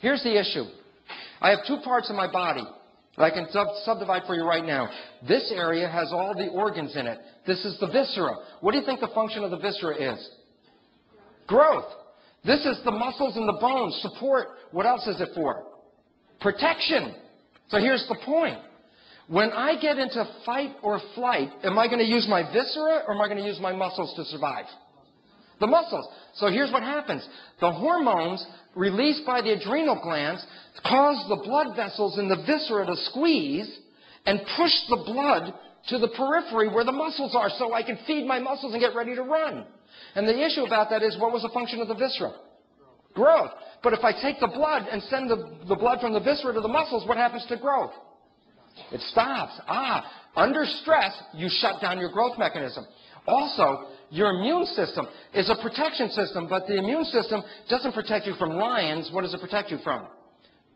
Here's the issue. I have two parts of my body that I can subdivide for you right now. This area has all the organs in it. This is the viscera. What do you think the function of the viscera is? Growth. This is the muscles and the bones, support. What else is it for? Protection. So here's the point. When I get into fight or flight, am I going to use my viscera or am I going to use my muscles to survive? The muscles. So here's what happens. The hormones released by the adrenal glands cause the blood vessels in the viscera to squeeze and push the blood to the periphery where the muscles are so I can feed my muscles and get ready to run. And the issue about that is, what was the function of the viscera? Growth. But if I take the blood and send the blood from the viscera to the muscles, what happens to growth? It stops. Under stress, you shut down your growth mechanism. Also, your immune system is a protection system, but the immune system doesn't protect you from lions. What does it protect you from?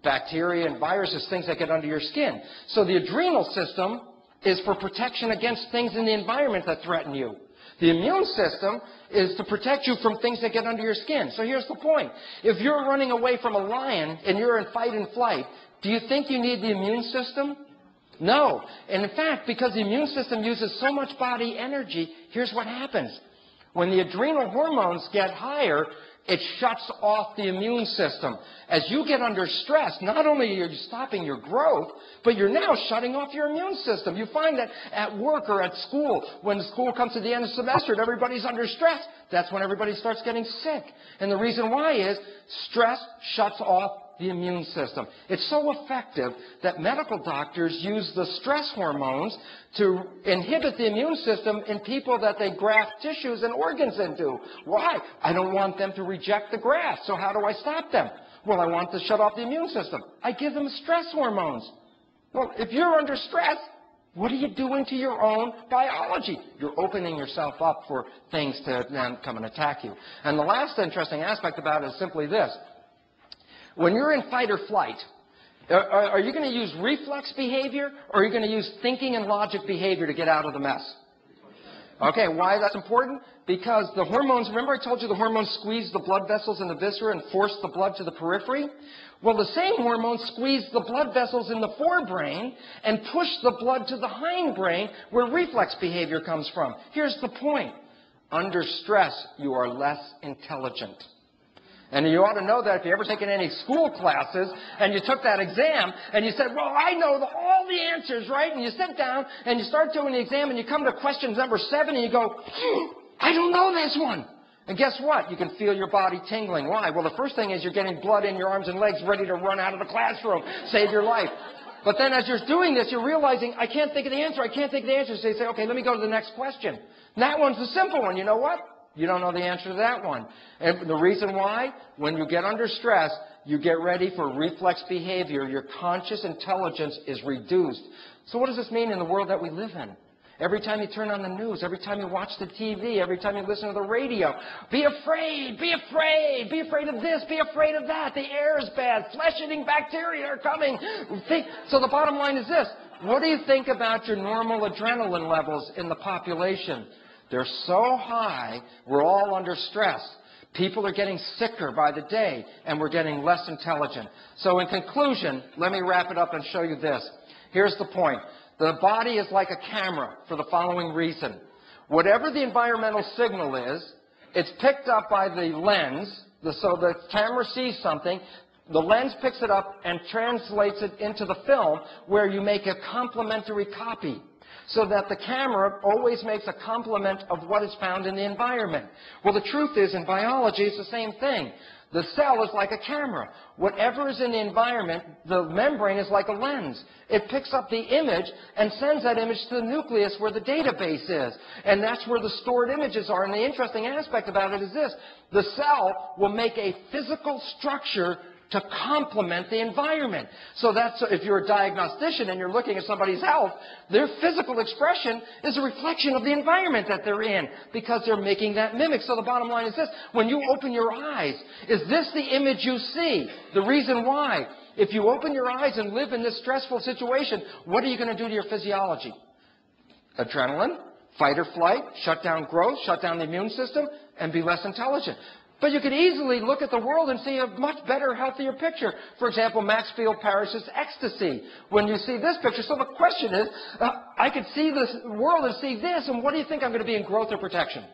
Bacteria and viruses, things that get under your skin. So the adrenal system is for protection against things in the environment that threaten you. The immune system is to protect you from things that get under your skin. So here's the point. If you're running away from a lion and you're in fight and flight, do you think you need the immune system? No. And in fact, because the immune system uses so much body energy, here's what happens. When the adrenal hormones get higher, it shuts off the immune system. As you get under stress, not only are you stopping your growth, but you're now shutting off your immune system. You find that at work or at school, when the school comes to the end of the semester and everybody's under stress, that's when everybody starts getting sick. And the reason why is stress shuts off the immune system. It's so effective that medical doctors use the stress hormones to inhibit the immune system in people that they graft tissues and organs into. Why? I don't want them to reject the graft, so how do I stop them? Well, I want to shut off the immune system. I give them stress hormones. Well, if you're under stress, what are you doing to your own biology? You're opening yourself up for things to then come and attack you. And the last interesting aspect about it is simply this. When you're in fight or flight, are you going to use reflex behavior or are you going to use thinking and logic behavior to get out of the mess? Okay, why that's important? Because the hormones, remember I told you the hormones squeeze the blood vessels in the viscera and force the blood to the periphery? Well, the same hormones squeeze the blood vessels in the forebrain and push the blood to the hindbrain where reflex behavior comes from. Here's the point. Under stress, you are less intelligent. And you ought to know that if you've ever taken any school classes and you took that exam and you said, well, I know all the answers, right? And you sit down and you start doing the exam and you come to question number 7 and you go, I don't know this one. And guess what? You can feel your body tingling. Why? Well, the first thing is you're getting blood in your arms and legs ready to run out of the classroom, save your life. But then as you're doing this, you're realizing, I can't think of the answer. I can't think of the answer. So you say, okay, let me go to the next question. And that one's a simple one. You know what? You don't know the answer to that one. And the reason why? When you get under stress, you get ready for reflex behavior. Your conscious intelligence is reduced. So what does this mean in the world that we live in? Every time you turn on the news, every time you watch the TV, every time you listen to the radio, be afraid, be afraid, be afraid of this, be afraid of that. The air is bad. Flesh-eating bacteria are coming. So the bottom line is this. What do you think about your normal adrenaline levels in the population? They're so high, we're all under stress. People are getting sicker by the day, and we're getting less intelligent. So in conclusion, let me wrap it up and show you this. Here's the point. The body is like a camera for the following reason. Whatever the environmental signal is, it's picked up by the lens. So the camera sees something. The lens picks it up and translates it into the film where you make a complementary copy. So that the camera always makes a complement of what is found in the environment. Well, the truth is, in biology, it's the same thing. The cell is like a camera. Whatever is in the environment, the membrane is like a lens. It picks up the image and sends that image to the nucleus where the database is. And that's where the stored images are. And the interesting aspect about it is this. The cell will make a physical structure to complement the environment. So that's, if you're a diagnostician and you're looking at somebody's health, their physical expression is a reflection of the environment that they're in because they're making that mimic. So the bottom line is this. When you open your eyes, is this the image you see? The reason why. If you open your eyes and live in this stressful situation, what are you going to do to your physiology? Adrenaline, fight or flight, shut down growth, shut down the immune system, and be less intelligent. But you could easily look at the world and see a much better, healthier picture. For example, Maxfield Parrish's ecstasy. When you see this picture, so the question is, I could see this world and see this, and what do you think I'm going to be in growth or protection?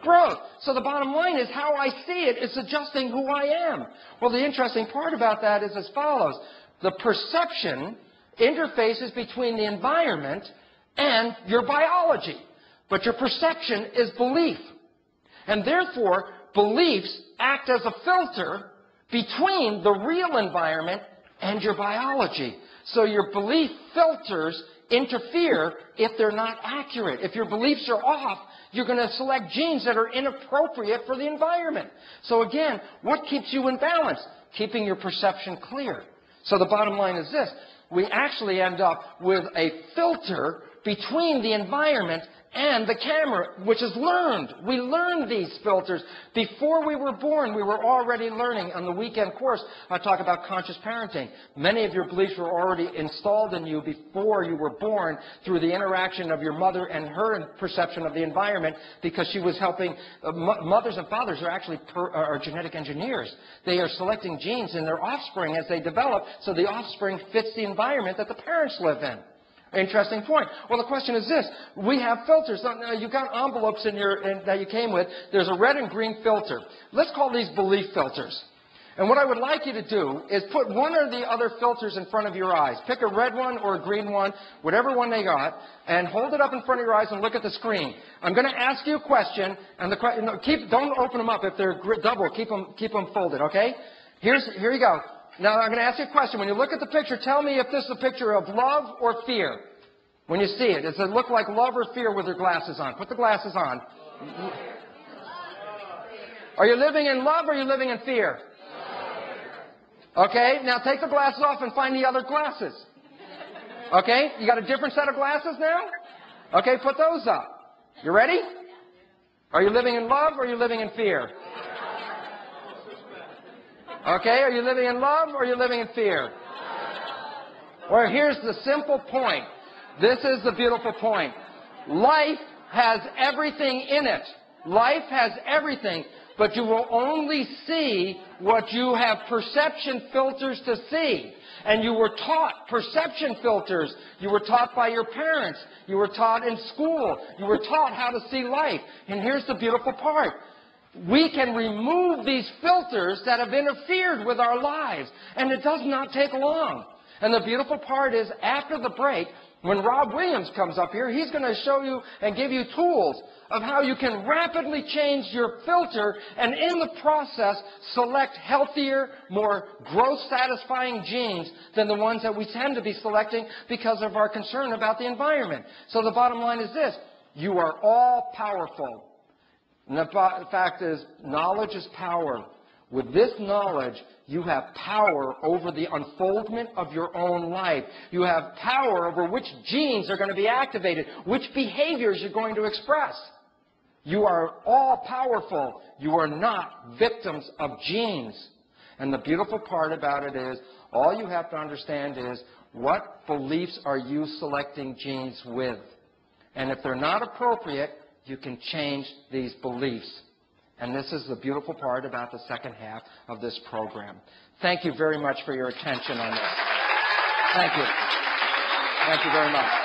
Growth. So the bottom line is how I see it is adjusting who I am. Well, the interesting part about that is as follows. The perception interfaces between the environment and your biology. But your perception is belief. And therefore, beliefs act as a filter between the real environment and your biology. So your belief filters interfere if they're not accurate. If your beliefs are off, you're going to select genes that are inappropriate for the environment. So again, what keeps you in balance? Keeping your perception clear. So the bottom line is this. We actually end up with a filter between the environment and the camera, which is learned. We learned these filters. Before we were born, we were already learning. On the weekend course, I talk about conscious parenting. Many of your beliefs were already installed in you before you were born through the interaction of your mother and her perception of the environment, because she was helping. Mothers and fathers are actually are genetic engineers. They are selecting genes in their offspring as they develop, so the offspring fits the environment that the parents live in. Interesting point. Well, the question is this. We have filters. Now, you've got envelopes that you came with. There's a red and green filter. Let's call these belief filters. And what I would like you to do is put one or the other filters in front of your eyes. Pick a red one or a green one, whatever one they got, and hold it up in front of your eyes and look at the screen. I'm going to ask you a question, and don't open them up. If they're double, keep them folded, okay? Here you go. Now, I'm going to ask you a question. When you look at the picture, tell me if this is a picture of love or fear. When you see it, does it look like love or fear with your glasses on? Put the glasses on. Are you living in love or are you living in fear? Okay, now take the glasses off and find the other glasses. Okay, you got a different set of glasses now? Okay, put those up. You ready? Are you living in love or are you living in fear? Okay, are you living in love or are you living in fear? Well, here's the simple point. This is the beautiful point. Life has everything in it. Life has everything, but you will only see what you have perception filters to see. And you were taught perception filters. You were taught by your parents. You were taught in school. You were taught how to see life. And here's the beautiful part. We can remove these filters that have interfered with our lives. And it does not take long. And the beautiful part is, after the break, when Rob Williams comes up here, he's going to show you and give you tools of how you can rapidly change your filter and in the process select healthier, more growth-satisfying genes than the ones that we tend to be selecting because of our concern about the environment. So the bottom line is this. You are all powerful. And the fact is, knowledge is power. With this knowledge, you have power over the unfoldment of your own life. You have power over which genes are going to be activated, which behaviors you're going to express. You are all powerful. You are not victims of genes. And the beautiful part about it is, all you have to understand is, what beliefs are you selecting genes with? And if they're not appropriate, you can change these beliefs. And this is the beautiful part about the second half of this program. Thank you very much for your attention on this. Thank you. Thank you very much.